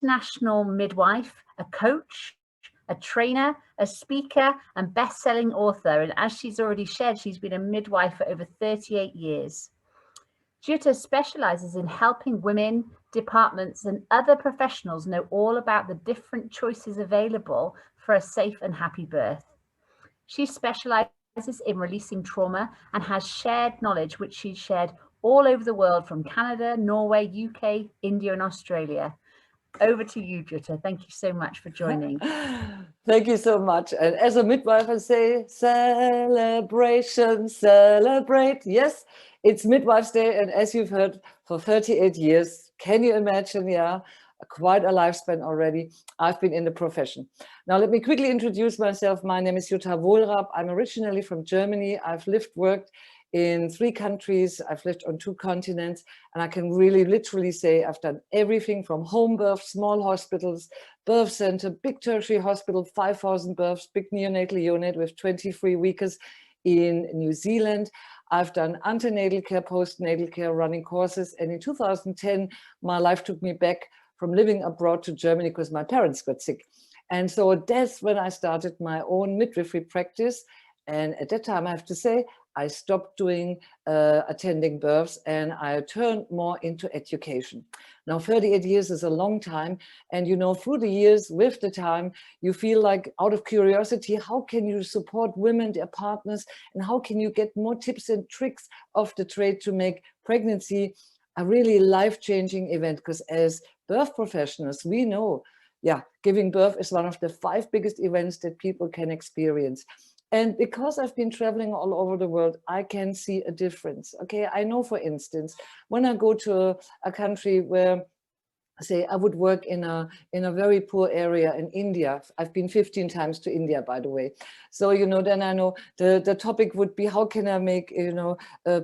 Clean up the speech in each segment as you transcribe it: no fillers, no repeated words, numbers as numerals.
multinational midwife, a coach, a trainer, a speaker, and best-selling author. And as she's already shared, she's been a midwife for over 38 years. Jutta specializes in helping women, departments, and other professionals know all about the different choices available for a safe and happy birth. She specializes in releasing trauma and has shared knowledge which she's shared all over the world, from Canada, Norway, UK, India, and Australia. Over to you, Jutta. Thank you so much for joining. Thank you so much. And as a midwife, I say, celebration, celebrate. Yes, it's Midwives Day. And as you've heard, for 38 years, can you imagine? Yeah, quite a lifespan already. I've been in the profession. Now, let me quickly introduce myself. My name is Jutta Wohlrab. I'm originally from Germany. I've lived, worked in 3 countries. I've lived on 2 continents, and I can really literally say I've done everything from home birth, small hospitals, birth center, big tertiary hospital, 5,000 births, big neonatal unit with 23 weekers in New Zealand. I've done antenatal care, postnatal care, running courses, and in 2010 my life took me back from living abroad to Germany because my parents got sick. And so that's when I started my own midwifery practice. And at that time, I have to say, I stopped doing attending births and I turned more into education. Now, 38 years is a long time. And, you know, through the years, with the time, you feel like, out of curiosity, how can you support women, their partners, and how can you get more tips and tricks of the trade to make pregnancy a really life-changing event? Because as birth professionals, we know, yeah, giving birth is one of the 5 biggest events that people can experience. And because I've been traveling all over the world, I can see a difference. Okay, I know, for instance, when I go to a country where, say, I would work in a very poor area in India. I've been 15 times to India, by the way. So, you know, then I know the topic would be, how can I make, you know,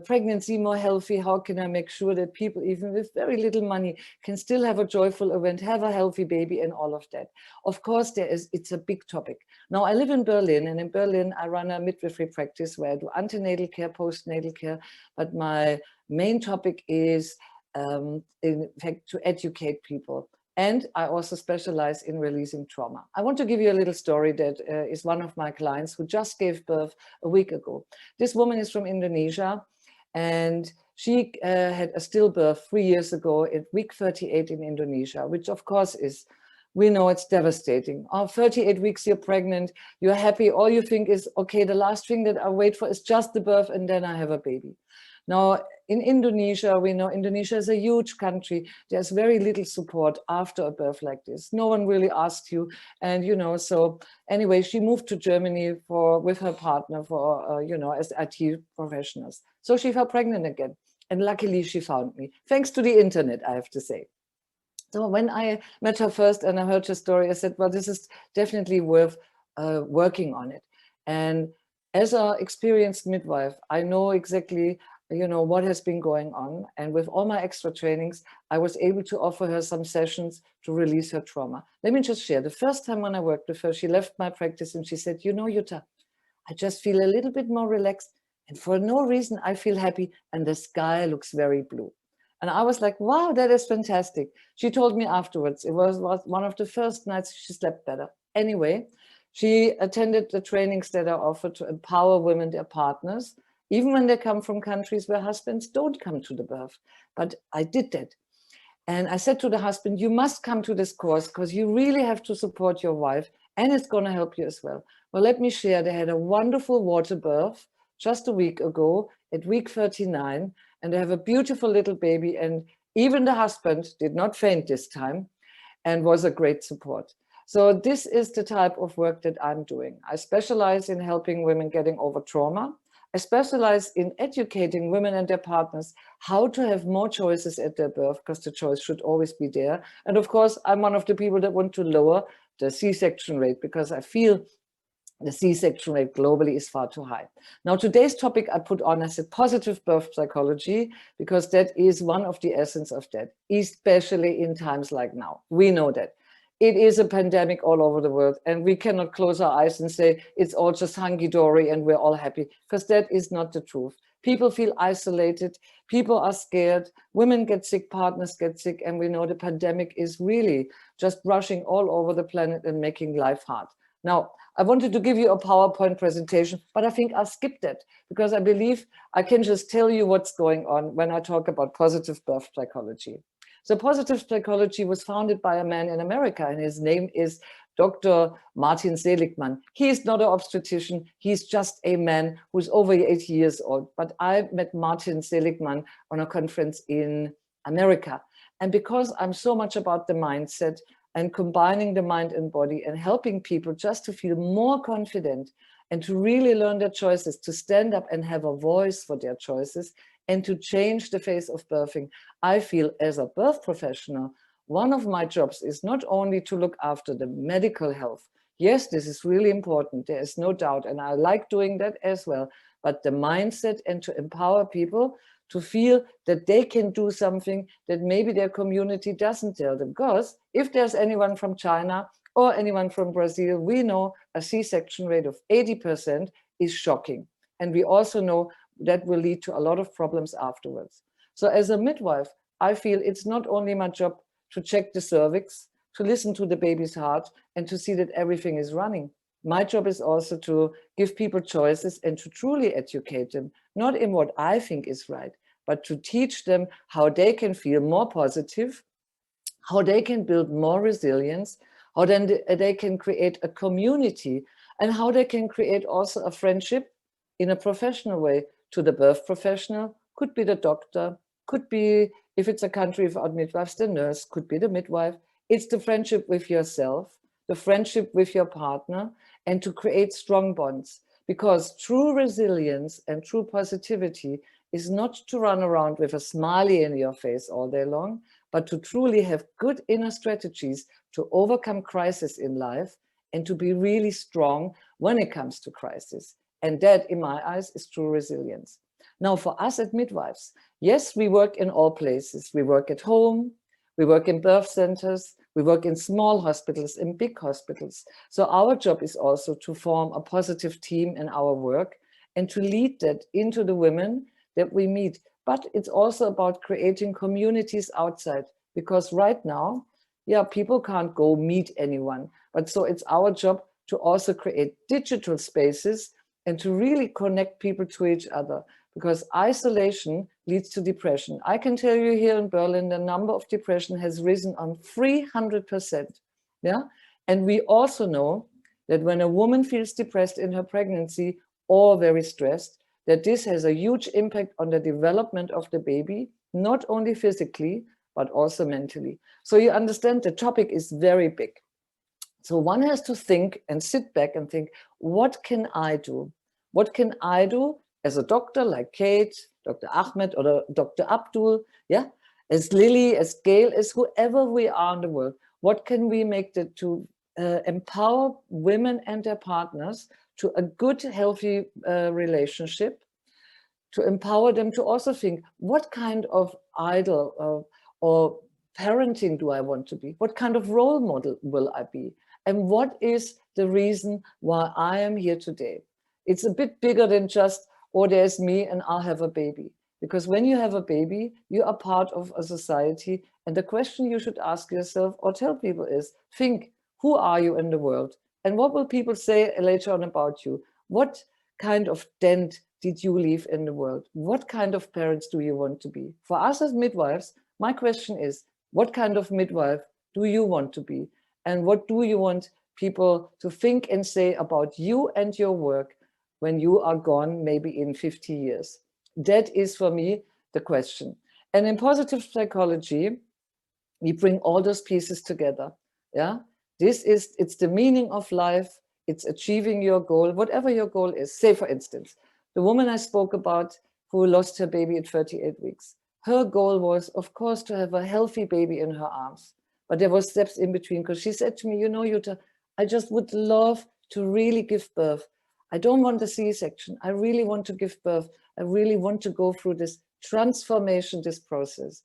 pregnancy more healthy? How can I make sure that people, even with very little money, can still have a joyful event, have a healthy baby, and all of that? Of course, it's a big topic. Now, I live in Berlin, and in Berlin, I run a midwifery practice where I do antenatal care, postnatal care, but my main topic is in fact, to educate people. And I also specialize in releasing trauma. I want to give you a little story that is one of my clients who just gave birth a week ago. This woman is from Indonesia, and she had a stillbirth 3 years ago at week 38 in Indonesia, which of course is, we know it's devastating. 38 weeks you're pregnant, you're happy, all you think is, okay, the last thing that I wait for is just the birth, and then I have a baby. Now, in Indonesia, we know Indonesia is a huge country. There's very little support after a birth like this. No one really asked you. And, you know, so anyway, she moved to Germany with her partner for, you know, as IT professionals. So she fell pregnant again. And luckily she found me, thanks to the internet, I have to say. So when I met her first and I heard her story, I said, well, this is definitely worth working on it. And as an experienced midwife, I know exactly, you know, what has been going on. And with all my extra trainings, I was able to offer her some sessions to release her trauma. Let me just share. The first time when I worked with her, she left my practice and she said, you know, Jutta, I just feel a little bit more relaxed. And for no reason, I feel happy. And the sky looks very blue. And I was like, wow, that is fantastic. She told me afterwards, it was one of the first nights she slept better. Anyway, she attended the trainings that are offered to empower women, their partners, even when they come from countries where husbands don't come to the birth. But I did that. And I said to the husband, you must come to this course because you really have to support your wife and it's going to help you as well. Well, let me share, they had a wonderful water birth just a week ago at week 39, and they have a beautiful little baby. And even the husband did not faint this time and was a great support. So this is the type of work that I'm doing. I specialize in helping women getting over trauma. I specialize in educating women and their partners how to have more choices at their birth, because the choice should always be there. And of course, I'm one of the people that want to lower the C-section rate because I feel the C-section rate globally is far too high. Now, today's topic I put on as a positive birth psychology, because that is one of the essence of that, especially in times like now. We know that. It is a pandemic all over the world, and we cannot close our eyes and say it's all just hunky-dory and we're all happy, because that is not the truth. People feel isolated, people are scared, women get sick, partners get sick, and we know the pandemic is really just rushing all over the planet and making life hard. Now, I wanted to give you a PowerPoint presentation, but I think I'll skip that because I believe I can just tell you what's going on when I talk about positive birth psychology. So positive psychology was founded by a man in America, and his name is Dr. Martin Seligman. He is not an obstetrician. He's just a man who's over 80 years old. But I met Martin Seligman on a conference in America. And because I'm so much about the mindset and combining the mind and body and helping people just to feel more confident and to really learn their choices, to stand up and have a voice for their choices and to change the face of birthing, I feel as a birth professional, one of my jobs is not only to look after the medical health. Yes, this is really important. There is no doubt. And I like doing that as well. But the mindset and to empower people to feel that they can do something that maybe their community doesn't tell them. Because if there's anyone from China or anyone from Brazil, we know a C-section rate of 80% is shocking. And we also know that will lead to a lot of problems afterwards. So as a midwife, I feel it's not only my job to check the cervix, to listen to the baby's heart, and to see that everything is running. My job is also to give people choices and to truly educate them, not in what I think is right, but to teach them how they can feel more positive, how they can build more resilience, how then they can create a community, and how they can create also a friendship in a professional way to the birth professional, could be the doctor, could be, if it's a country without midwives, the nurse, could be the midwife. It's the friendship with yourself, the friendship with your partner, and to create strong bonds. Because true resilience and true positivity is not to run around with a smiley in your face all day long, but to truly have good inner strategies to overcome crisis in life and to be really strong when it comes to crisis. And that, in my eyes, is true resilience. Now, for us at midwives, yes, we work in all places. We work at home, we work in birth centers, we work in small hospitals, in big hospitals. So our job is also to form a positive team in our work and to lead that into the women that we meet. But it's also about creating communities outside, because right now, yeah, people can't go meet anyone. But so it's our job to also create digital spaces and to really connect people to each other, because isolation leads to depression. I can tell you here in Berlin, the number of depression has risen on 300%. Yeah. And we also know that when a woman feels depressed in her pregnancy or very stressed, that this has a huge impact on the development of the baby, not only physically, but also mentally. So you understand the topic is very big. So one has to think and sit back and think, what can I do? What can I do as a doctor like Kate, Dr. Ahmed, or Dr. Abdul, yeah, as Lillie, as Gail, as whoever we are in the world? What can we make to empower women and their partners to a good, healthy relationship, to empower them to also think, what kind of idol or parenting do I want to be? What kind of role model will I be? And what is the reason why I am here today? It's a bit bigger than just, oh, there's me and I'll have a baby. Because when you have a baby, you are part of a society. And the question you should ask yourself or tell people is, think, who are you in the world? And what will people say later on about you? What kind of dent did you leave in the world? What kind of parents do you want to be? For us as midwives, my question is, what kind of midwife do you want to be? And what do you want people to think and say about you and your work when you are gone, maybe in 50 years? That is, for me, the question. And in positive psychology, we bring all those pieces together. Yeah, it's the meaning of life. It's achieving your goal, whatever your goal is. Say, for instance, the woman I spoke about who lost her baby at 38 weeks. Her goal was, of course, to have a healthy baby in her arms. But there were steps in between, because she said to me, you know, Jutta, I just would love to really give birth. I don't want a C-section. I really want to give birth. I really want to go through this transformation, this process.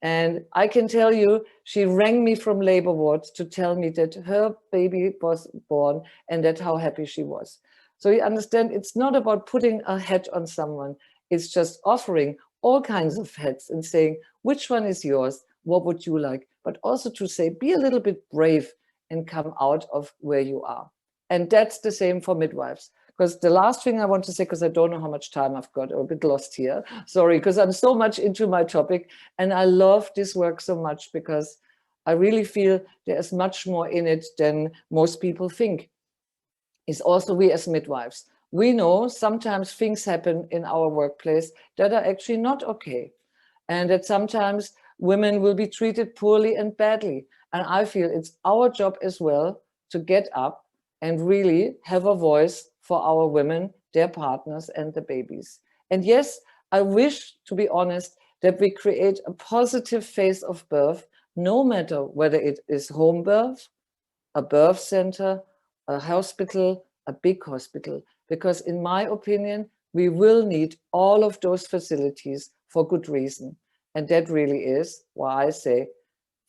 And I can tell you, she rang me from labor ward to tell me that her baby was born and that how happy she was. So you understand, it's not about putting a hat on someone. It's just offering all kinds of heads and saying, which one is yours? What would you like? But also to say, be a little bit brave and come out of where you are. And that's the same for midwives. Because the last thing I want to say, because I don't know how much time I've got, I'm a bit lost here. Sorry, because I'm so much into my topic. And I love this work so much because I really feel there's much more in it than most people think. It's also we as midwives. We know sometimes things happen in our workplace that are actually not okay. And that sometimes women will be treated poorly and badly. And I feel it's our job as well to get up and really have a voice for our women, their partners, and the babies. And yes, I wish, to be honest, that we create a positive phase of birth, no matter whether it is home birth, a birth center, a hospital, a big hospital. Because in my opinion, we will need all of those facilities for good reason. And that really is why I say,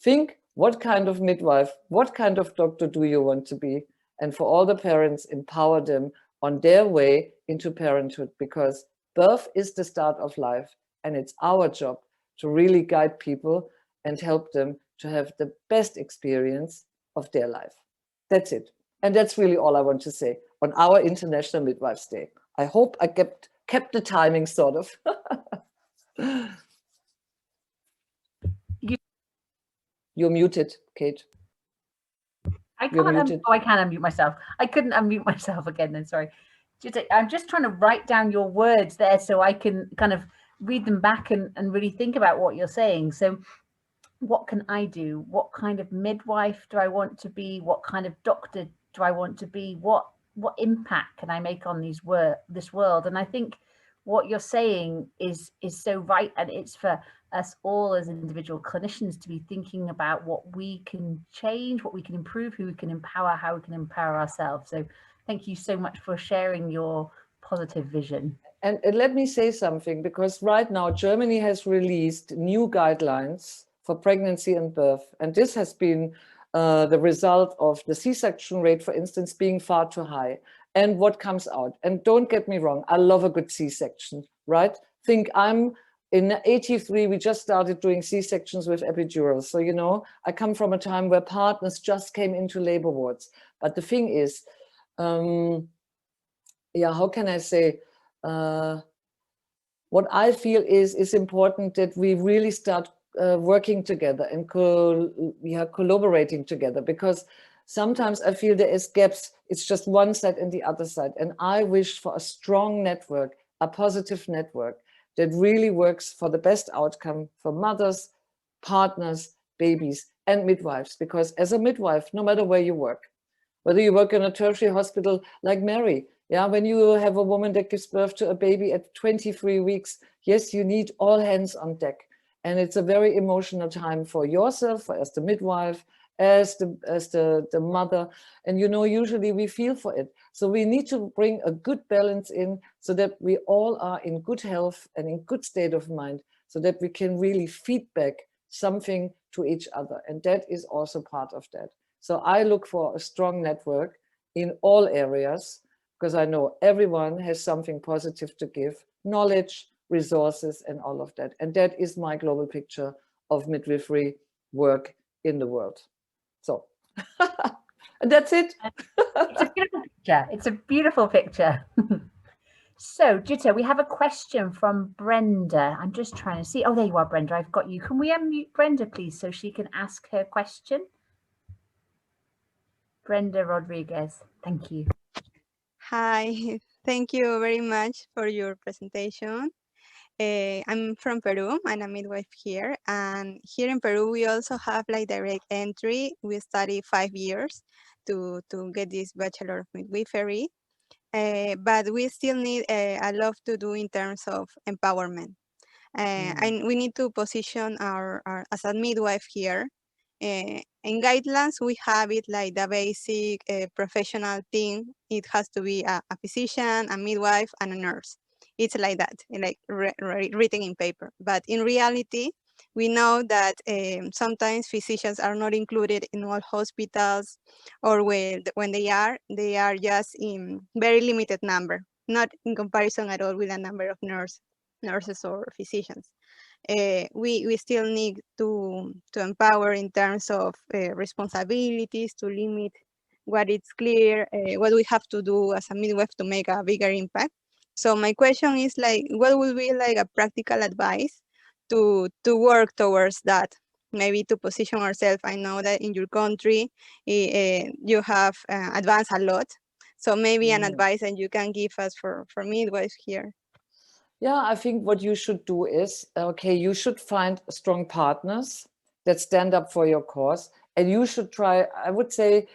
think what kind of midwife, what kind of doctor do you want to be? And for all the parents, empower them on their way into parenthood, because birth is the start of life. And it's our job to really guide people and help them to have the best experience of their life. That's it. And that's really all I want to say on our International Midwives Day. I hope I kept the timing sort of. You're muted, Kate. I can't. I can unmute myself. I couldn't unmute myself again. Then sorry. I'm just trying to write down your words there so I can kind of read them back and really think about what you're saying. So, what can I do? What kind of midwife do I want to be? What kind of doctor do I want to be? What impact can I make on this world? And I think what you're saying is so right, and it's for us all as individual clinicians to be thinking about what we can change, what we can improve, who we can empower, how we can empower ourselves. So thank you so much for sharing your positive vision. And let me say something, because right now Germany has released new guidelines for pregnancy and birth. And this has been the result of the C-section rate, for instance, being far too high. And what comes out? And don't get me wrong, I love a good C-section, right? Think I'm in 83, we just started doing C-sections with epidurals. So, you know, I come from a time where partners just came into labor wards. But the thing is, how can I say, what I feel is important that we really start working together and collaborating together, because sometimes I feel there is gaps. It's just one side and the other side. And I wish for a strong network, a positive network that really works for the best outcome for mothers, partners, babies, and midwives. Because as a midwife, no matter where you work, whether you work in a tertiary hospital like Mary, when you have a woman that gives birth to a baby at 23 weeks, yes, you need all hands on deck. And it's a very emotional time for yourself, as the midwife, as the mother. And, you know, usually we feel for it. So we need to bring a good balance in so that we all are in good health and in good state of mind, so that we can really feedback something to each other. And that is also part of that. So I look for a strong network in all areas, because I know everyone has something positive to give, knowledge, resources, and all of that. And that is my global picture of midwifery work in the world. So, and that's it. It's a beautiful picture. It's a beautiful picture. So, Jutta, we have a question from Brenda. I'm just trying to see. Oh, there you are, Brenda. I've got you. Can we unmute Brenda, please, so she can ask her question? Brenda Rodriguez, thank you. Hi, thank you very much for your presentation. I'm from Peru. I'm a midwife here. And here in Peru, we also have like direct entry. We study 5 years to get this Bachelor of Midwifery. But we still need a lot to do in terms of empowerment. And we need to position our as a midwife here. In guidelines, we have it like the basic professional thing. It has to be a physician, a midwife, and a nurse. It's like that, like written in paper. But in reality, we know that sometimes physicians are not included in all hospitals, or when they are just in very limited number, not in comparison at all with the number of nurses. nurses or physicians. We still need to empower in terms of responsibilities, to limit what is clear, what we have to do as a midwife to make a bigger impact. So my question is like, what would be like a practical advice to work towards that? Maybe to position ourselves. I know that in your country, you have advanced a lot. So maybe an advice that you can give us for midwives here. Yeah, I think what you should do is, okay, you should find strong partners that stand up for your cause. And you should try, I would say,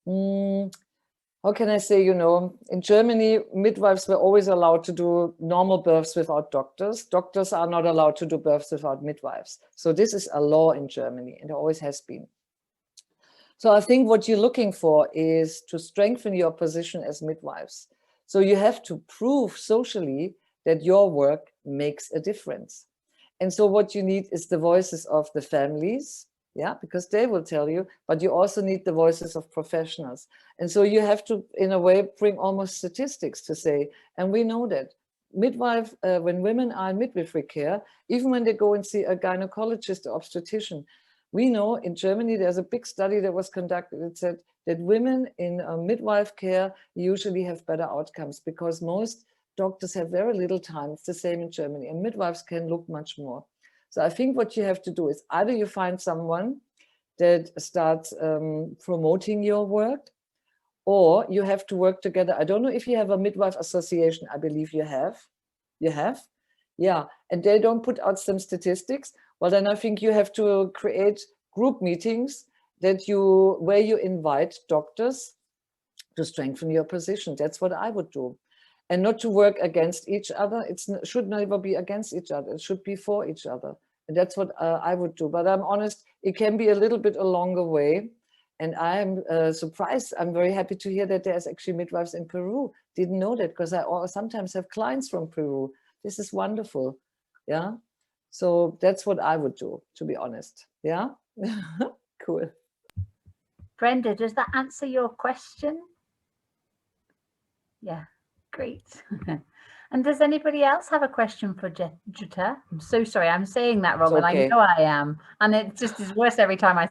how can I say, you know, in Germany, midwives were always allowed to do normal births without doctors. Doctors are not allowed to do births without midwives. So this is a law in Germany, and it always has been. So I think what you're looking for is to strengthen your position as midwives. So you have to prove socially that your work makes a difference. And so what you need is the voices of the families, yeah, because they will tell you, but you also need the voices of professionals. And so you have to, in a way, bring almost statistics to say, and we know that midwife, when women are in midwifery care, even when they go and see a gynecologist or obstetrician, we know in Germany, there's a big study that was conducted. It said that women in midwife care usually have better outcomes because most doctors have very little time. It's the same in Germany, and midwives can look much more. So I think what you have to do is either you find someone that starts promoting your work, or you have to work together. I don't know if you have a midwife association. I believe you have. You have? Yeah. And they don't put out some statistics. Well, then I think you have to create group meetings where you invite doctors to strengthen your position. That's what I would do. And not to work against each other. It should never be against each other. It should be for each other. And that's what I would do. But I'm honest, it can be a little bit a longer way. And I'm surprised. I'm very happy to hear that there's actually midwives in Peru. Didn't know that because I sometimes have clients from Peru. This is wonderful. Yeah. So that's what I would do, to be honest. Yeah. Cool. Brenda, does that answer your question? Yeah, great. And does anybody else have a question for Jutta? I'm so sorry, I'm saying that wrong, and I know I am. And it just is worse every time I